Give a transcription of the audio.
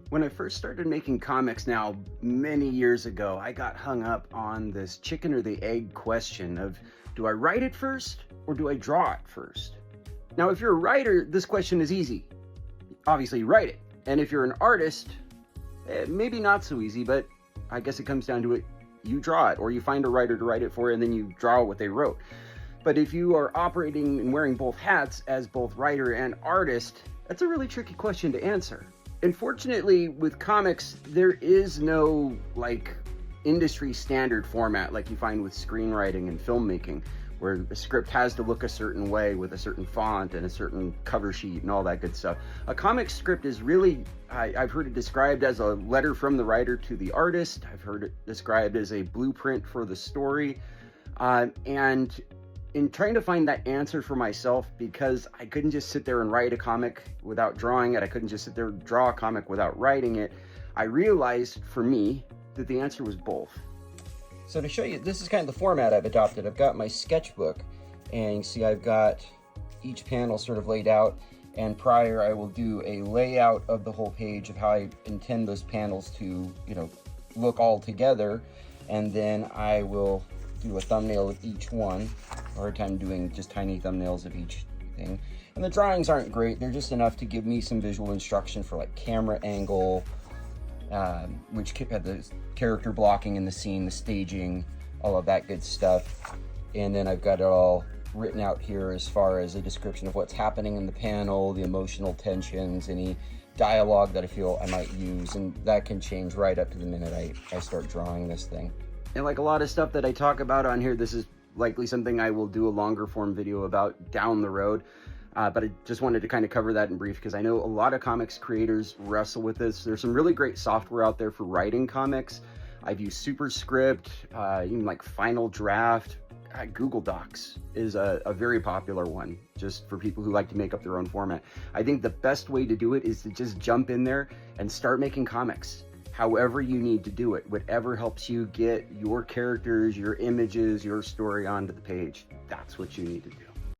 When I first started making comics now many years ago, I got hung up on this chicken or the egg question of, do I write it first or do I draw it first? Now, if you're a writer, this question is easy. Obviously, you write it. And if you're an artist, maybe not so easy, but I guess it comes down to it. You draw it, or you find a writer to write it for you, and then you draw what they wrote. But if you are operating and wearing both hats as both writer and artist, that's a really tricky question to answer. Unfortunately, with comics, there is no industry standard format like you find with screenwriting and filmmaking, where the script has to look a certain way with a certain font and a certain cover sheet and all that good stuff. A comic script is really, I've heard it described as a letter from the writer to the artist. I've heard it described as a blueprint for the story. And in trying to find that answer for myself, because I couldn't just sit there and write a comic without drawing it, I couldn't just sit there and draw a comic without writing it, I realized for me that the answer was both. So to show you, this is kind of the format I've adopted. I've got my sketchbook, and you see I've got each panel sort of laid out, and prior I will do a layout of the whole page of how I intend those panels to, look all together, and then I will do a thumbnail of each one. A hard time doing just tiny thumbnails of each thing. And the drawings aren't great. They're just enough to give me some visual instruction for camera angle, which had the character blocking in the scene, the staging, all of that good stuff. And then I've got it all written out here as far as a description of what's happening in the panel, the emotional tensions, any dialogue that I feel I might use, and that can change right up to the minute I start drawing this thing. And like a lot of stuff that I talk about on here, this is likely something I will do a longer form video about down the road. But I just wanted to kind of cover that in brief because I know a lot of comics creators wrestle with this. There's some really great software out there for writing comics. I've used Superscript, even Final Draft. Google Docs is a very popular one just for people who like to make up their own format. I think the best way to do it is to just jump in there and start making comics. However you need to do it, whatever helps you get your characters, your images, your story onto the page, that's what you need to do.